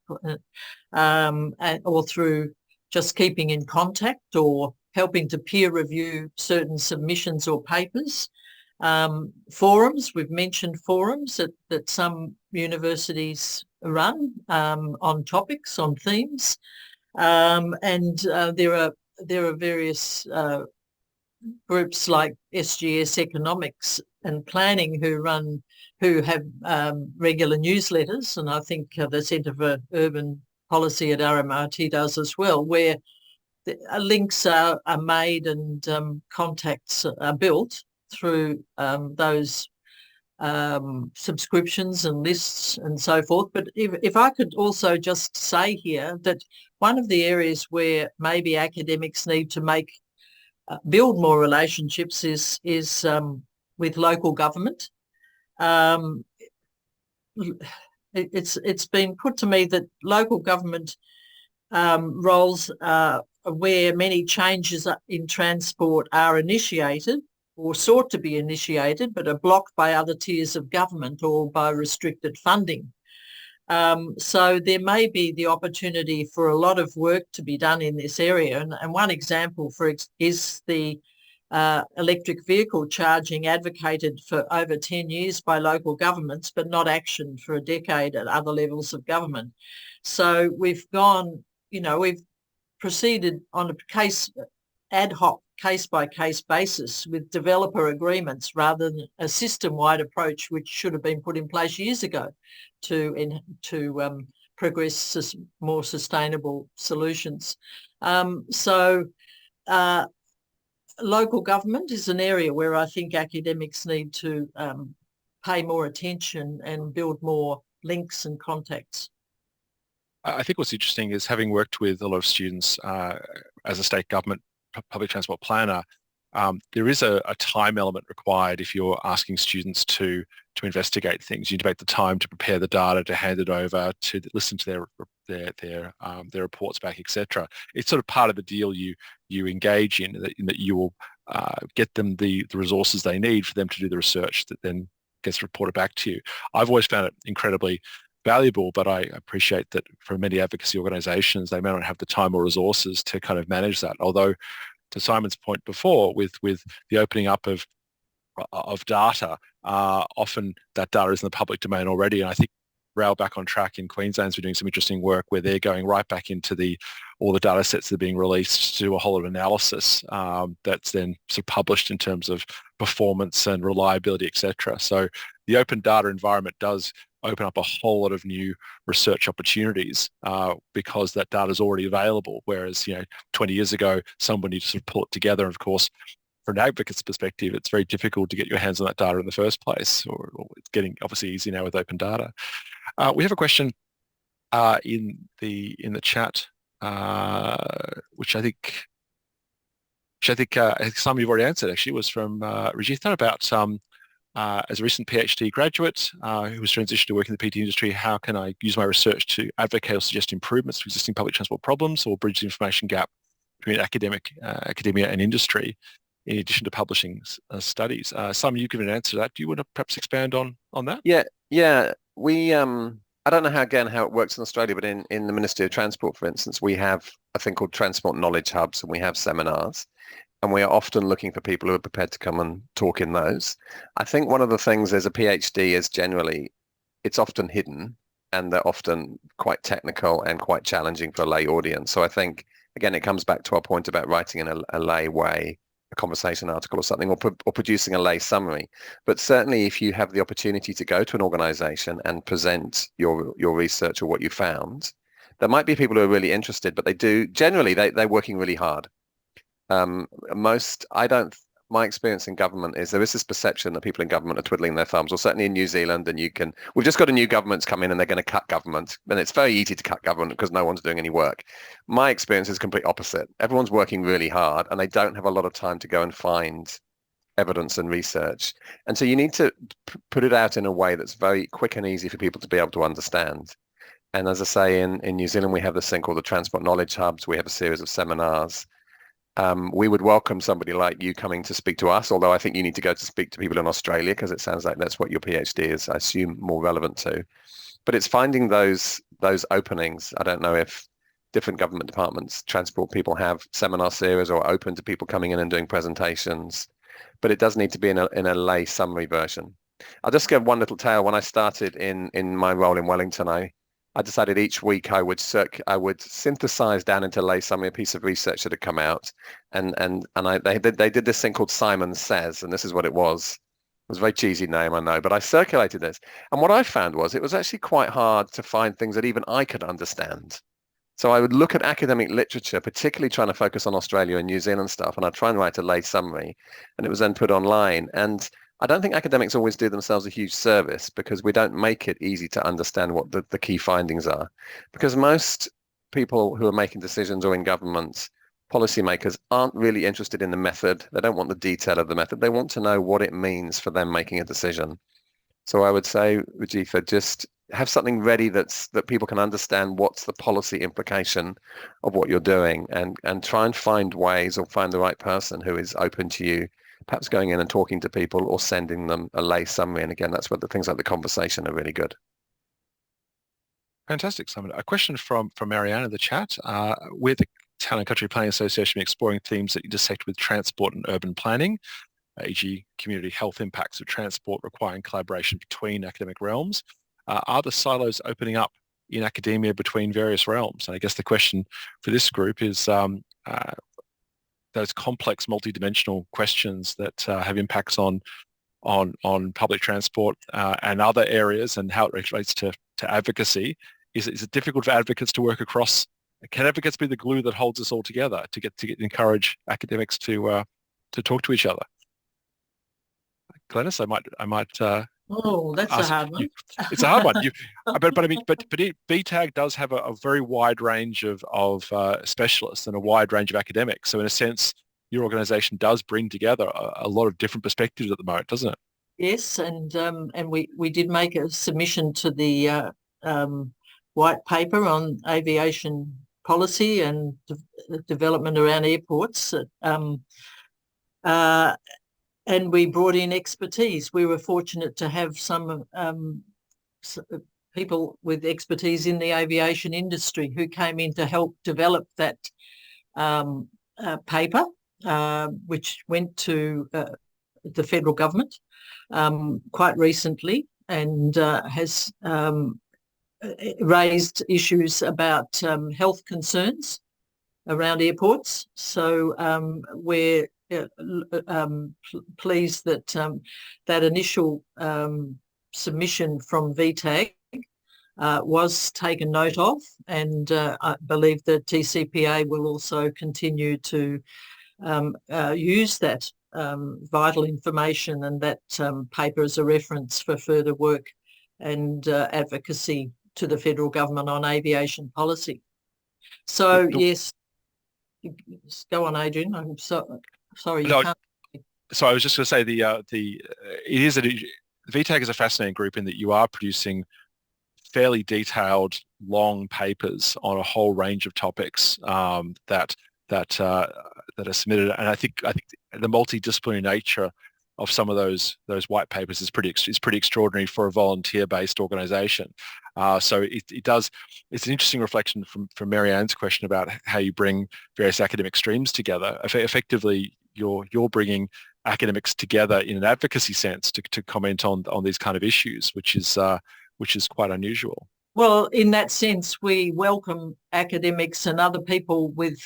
D: or through just keeping in contact or helping to peer review certain submissions or papers. Forums, we've mentioned forums that some universities run on topics, on themes, and there are various groups like SGS Economics and Planning who have regular newsletters, and I think the Centre for Urban Policy at RMIT does as well, where links are made and contacts are built through those subscriptions and lists and so forth. But if I could also just say here that one of the areas where maybe academics need to build more relationships is with local government. It's been put to me that local government roles where many changes in transport are initiated or sought to be initiated, but are blocked by other tiers of government or by restricted funding. So there may be the opportunity for a lot of work to be done in this area. And one example is the electric vehicle charging advocated for over 10 years by local governments, but not actioned for a decade at other levels of government. So we've we've proceeded on a ad hoc case-by-case basis with developer agreements rather than a system-wide approach which should have been put in place years ago to progress more sustainable solutions. Local government is an area where I think academics need to pay more attention and build more links and contacts.
A: I think what's interesting is, having worked with a lot of students as a state government public transport planner, there is a time element required if you're asking students to investigate things. You need to make the time to prepare the data, to hand it over, to listen to their reports back, etc. It's sort of part of the deal you engage in that you will get them the resources they need for them to do the research that then gets reported back to you. I've always found it incredibly valuable, but I appreciate that for many advocacy organisations, they may not have the time or resources to kind of manage that. Although, to Simon's point before, with the opening up of data, often that data is in the public domain already. And I think Rail Back on Track in Queensland's been doing some interesting work where they're going right back into all the data sets that are being released to do a whole lot of analysis that's then sort of published in terms of performance and reliability, etc. So the open data environment does open up a whole lot of new research opportunities because that data is already available. Whereas, 20 years ago, somebody needed to sort of pull it together. And of course, from an advocate's perspective, it's very difficult to get your hands on that data in the first place, or it's getting obviously easy now with open data. We have a question in the chat, which I think some you've already answered. Actually, was from Rajitha about as a recent PhD graduate who was transitioned to work in the PT industry, how can I use my research to advocate or suggest improvements to existing public transport problems, or bridge the information gap between academia and industry, in addition to publishing studies? Simon, you've given an answer to that. Do you want to perhaps expand on that?
E: Yeah. We I don't know how it works in Australia, but in the Ministry of Transport, for instance, we have a thing called Transport Knowledge Hubs, and we have seminars. And we are often looking for people who are prepared to come and talk in those. I think one of the things as a PhD is generally, it's often hidden, and they're often quite technical and quite challenging for a lay audience. So I think, again, it comes back to our point about writing in a lay way, a conversation article or something, or producing a lay summary. But certainly if you have the opportunity to go to an organization and present your research or what you found, there might be people who are really interested, but they're working really hard. My experience in government is there is this perception that people in government are twiddling their thumbs, or certainly in New Zealand, and we've just got a new government's come in and they're going to cut government. And it's very easy to cut government because no one's doing any work. My experience is complete opposite. Everyone's working really hard and they don't have a lot of time to go and find evidence and research. And so you need to put it out in a way that's very quick and easy for people to be able to understand. And as I say, in New Zealand, we have this thing called the Transport Knowledge Hubs. We have a series of seminars. We would welcome somebody like you coming to speak to us, although I think you need to go to speak to people in Australia, because it sounds like that's what your PhD is, I assume, more relevant to. But it's finding those openings. I don't know if different government departments, transport people, have seminar series or are open to people coming in and doing presentations, but it does need to be in a lay summary version. I'll just give one little tale. When I started in my role in Wellington, I decided each week I would synthesize down into lay summary a piece of research that had come out, and they did this thing called Simon Says, and this is what it was. It was a very cheesy name, I know, but I circulated this, and what I found was it was actually quite hard to find things that even I could understand. So I would look at academic literature, particularly trying to focus on Australia and New Zealand stuff, and I'd try and write a lay summary, and it was then put online. And I don't think academics always do themselves a huge service, because we don't make it easy to understand what the key findings are. Because most people who are making decisions, or in government, policymakers, aren't really interested in the method. They don't want the detail of the method. They want to know what it means for them making a decision. So I would say, Rajitha, just have something ready that people can understand what's the policy implication of what you're doing, and try and find ways, or find the right person who is open to you, perhaps going in and talking to people, or sending them a lay summary. And again, that's where the things like the conversation are really good.
A: Fantastic, Simon. A question from Marianne in the chat. We're the Town and Country Planning Association exploring themes that intersect with transport and urban planning, e.g. community health impacts of transport requiring collaboration between academic realms. Are the silos opening up in academia between various realms? And I guess the question for this group is those complex multidimensional questions that have impacts on public transport and other areas, and how it relates to advocacy. Is it difficult for advocates to work across? Can advocates be the glue that holds us all together to encourage academics to talk to each other? Glenyys, I might.
D: Oh, that's a hard one.
A: It's a hard one. But BTAG does have a very wide range of specialists and a wide range of academics. So in a sense, your organisation does bring together a lot of different perspectives at the moment, doesn't it?
D: Yes, and we did make a submission to the white paper on aviation policy and development around airports. And we brought in expertise. We were fortunate to have some people with expertise in the aviation industry who came in to help develop that paper, which went to the federal government quite recently, and has raised issues about health concerns around airports. So we're pleased that that initial submission from VTAG was taken note of, and I believe the TCPA will also continue to use that vital information and that paper as a reference for further work and advocacy to the federal government on aviation policy. So yes, go on, Adrian. I'm sorry.
A: No, so I was just going to say VTAG is a fascinating group in that you are producing fairly detailed, long papers on a whole range of topics that are submitted, and I think the multidisciplinary nature of some of those white papers is pretty extraordinary for a volunteer-based organisation. So it's an interesting reflection from Marianne's question about how you bring various academic streams together. Effectively, you're bringing academics together in an advocacy sense to comment on these kind of issues, which is quite unusual.
D: Well, in that sense, we welcome academics and other people with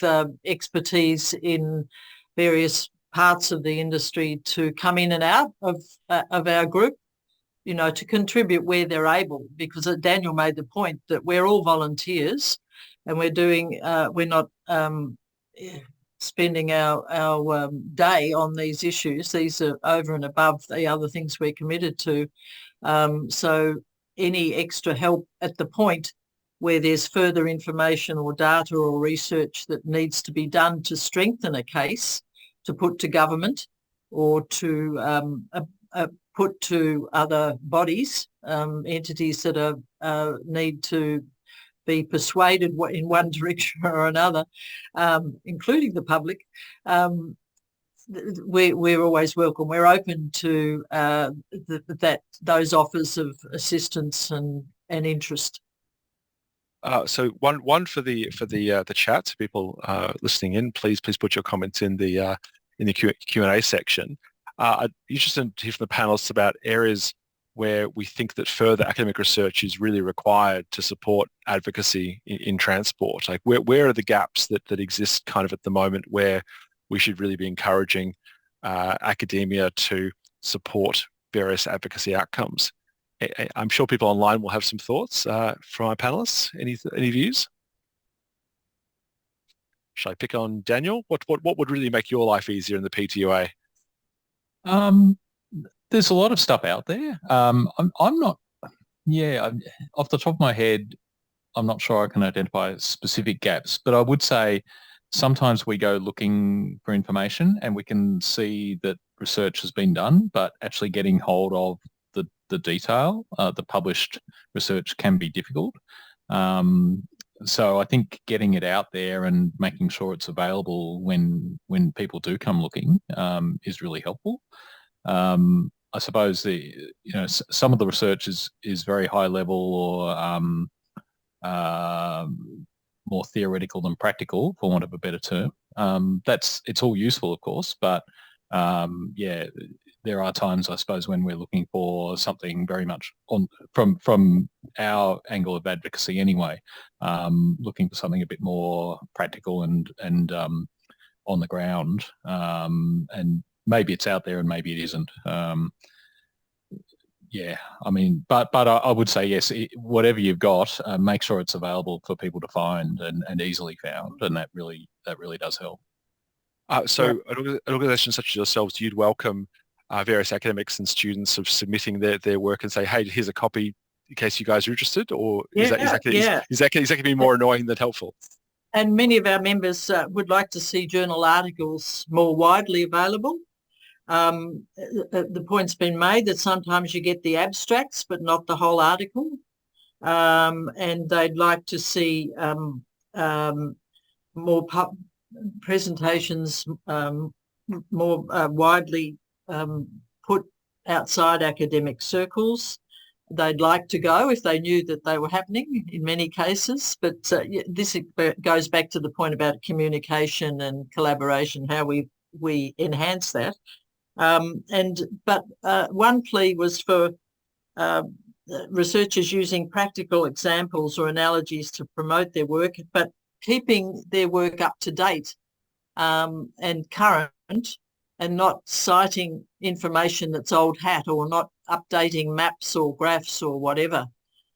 D: expertise in various parts of the industry to come in and out of our group, to contribute where they're able, because Daniel made the point that we're all volunteers and we're not spending our day on these issues. These are over and above the other things we're committed to. So any extra help at the point where there's further information or data or research that needs to be done to strengthen a case to put to government or to put to other bodies, entities that need to be persuaded in one direction or another, including the public, we're always welcome. We're open to those offers of assistance and interest.
A: So one for the chat, people listening in, please put your comments in the Q&A section. I'd be interested to hear from the panelists about areas where we think that further academic research is really required to support advocacy in transport. Like where are the gaps that exist kind of at the moment where we should really be encouraging academia to support various advocacy outcomes? I'm sure people online will have some thoughts from our panelists. Any views? Shall I pick on Daniel? What would really make your life easier in the PTUA?
C: There's a lot of stuff out there. I'm not, off the top of my head, I'm not sure I can identify specific gaps, but I would say sometimes we go looking for information and we can see that research has been done, but actually getting hold of the detail, the published research can be difficult. So I think getting it out there and making sure it's available when people do come looking is really helpful. I suppose some of the research is very high level or more theoretical than practical, for want of a better term. It's all useful, of course, but yeah, there are times, I suppose, when we're looking for something very much from our angle of advocacy anyway, looking for something a bit more practical and on the ground, and maybe it's out there and maybe it isn't. Yeah, I mean, but I would say yes. Whatever you've got, make sure it's available for people to find and easily found, and that really does help.
A: So an organisation such as yourselves, you'd welcome various academics and students of submitting their work and say, hey, here's a copy in case you guys are interested, or is that going to be more annoying than helpful?
D: And many of our members would like to see journal articles more widely available. The point's been made that sometimes you get the abstracts but not the whole article, and they'd like to see more presentations more widely put outside academic circles. They'd like to go if they knew that they were happening in many cases, but this goes back to the point about communication and collaboration, how we enhance that. But one plea was for researchers using practical examples or analogies to promote their work, but keeping their work up to date and current, and not citing information that's old hat or not updating maps or graphs or whatever,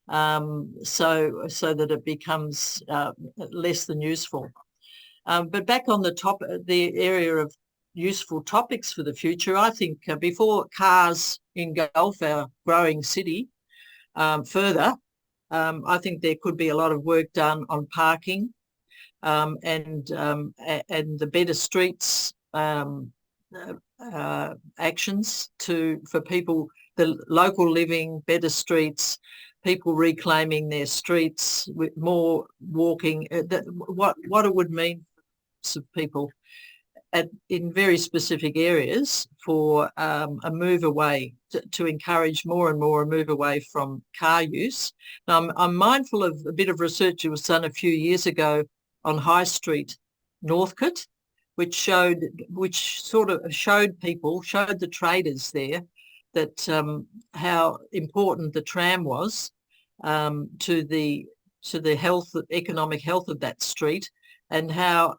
D: so that it becomes less than useful. But back on the area of useful topics for the future, I think before cars engulf our growing city further, I think there could be a lot of work done on parking and the better streets actions for people, the local living, better streets, people reclaiming their streets with more walking. What it would mean for people in very specific areas for a move away, to encourage more and more a move away from car use. Now, I'm mindful of a bit of research that was done a few years ago on High Street, Northcote, which showed the traders there that how important the tram was to the economic health of that street, and how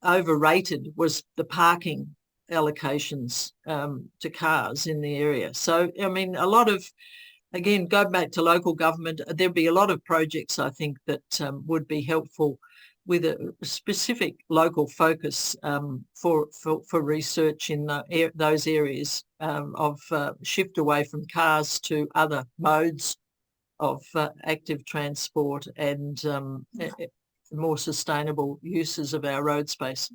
D: overrated was the parking allocations to cars in the area. So, I mean, a lot of, again, go back to local government, there'd be a lot of projects, I think, that would be helpful with a specific local focus for research in those areas of shift away from cars to other modes of active transport and more sustainable uses of our road space.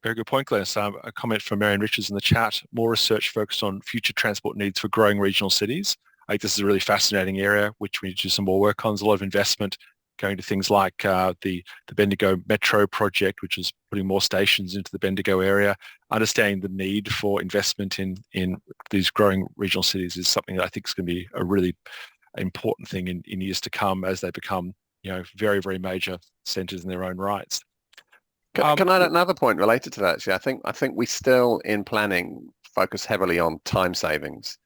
A: Very good point, Glenyys. A comment from Marion Richards in the chat: more research focused on future transport needs for growing regional cities. I think this is a really fascinating area which we need to do some more work on. There's a lot of investment going to things like the Bendigo Metro project, which is putting more stations into the Bendigo area. Understanding the need for investment in these growing regional cities is something that I think is going to be a really important thing in years to come as they become, very, very major centres in their own rights.
E: Can I add another point related to that? Actually, I think we still in planning focus heavily on time savings.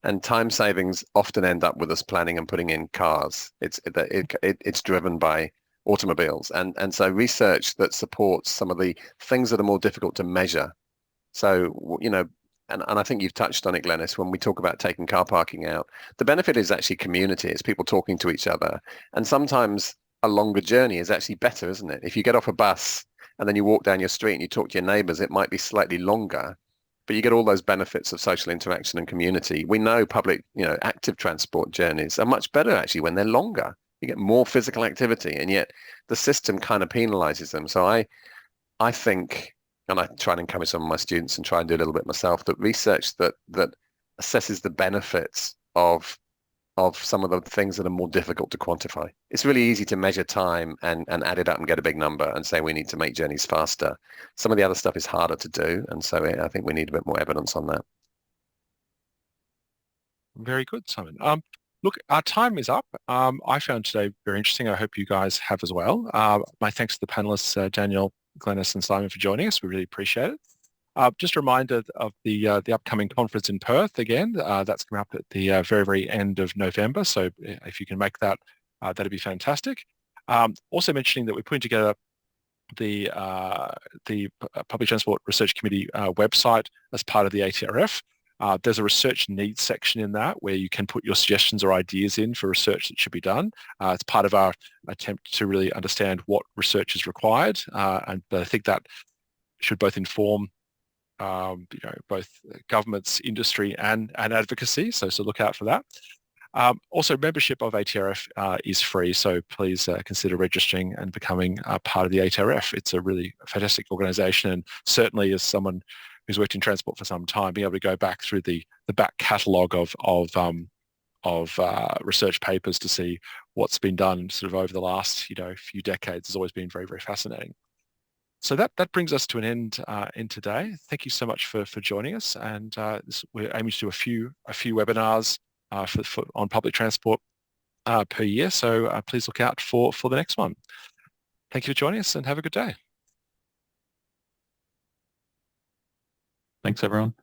E: And time savings often end up with us planning and putting in cars. It's driven by automobiles, and so research that supports some of the things that are more difficult to measure. So and I think you've touched on it, Glenyys, when we talk about taking car parking out. The benefit is actually community. It's people talking to each other, and sometimes a longer journey is actually better, isn't it? If you get off a bus and then you walk down your street and you talk to your neighbours, it might be slightly longer. But you get all those benefits of social interaction and community. We know public, active transport journeys are much better actually when they're longer. You get more physical activity, and yet the system kind of penalizes them. So I think, and I try and encourage some of my students and try and do a little bit myself, that research that assesses the benefits of some of the things that are more difficult to quantify. It's really easy to measure time and add it up and get a big number and say we need to make journeys faster. Some of the other stuff is harder to do, and so I think we need a bit more evidence on that.
A: Very good, Simon. Look, our time is up. I found today very interesting. I hope you guys have as well. My thanks to the panelists, Daniel, Glenyys and Simon for joining us. We really appreciate it. Just a reminder of the upcoming conference in Perth again. That's coming up at the very, very end of November. So if you can make that, that'd be fantastic. Also mentioning that we're putting together the Public Transport Research Committee website as part of the ATRF. There's a research needs section in that where you can put your suggestions or ideas in for research that should be done. It's part of our attempt to really understand what research is required, and I think that should both inform both governments, industry, and advocacy. So look out for that. Also, membership of ATRF is free, so please consider registering and becoming part of the ATRF. It's a really fantastic organisation, and certainly as someone who's worked in transport for some time, being able to go back through the back catalogue of research papers to see what's been done sort of over the last few decades has always been very, very fascinating. So that brings us to an end in today. Thank you so much for joining us, and we're aiming to do a few webinars on public transport per year. So please look out for the next one. Thank you for joining us, and have a good day.
C: Thanks, everyone.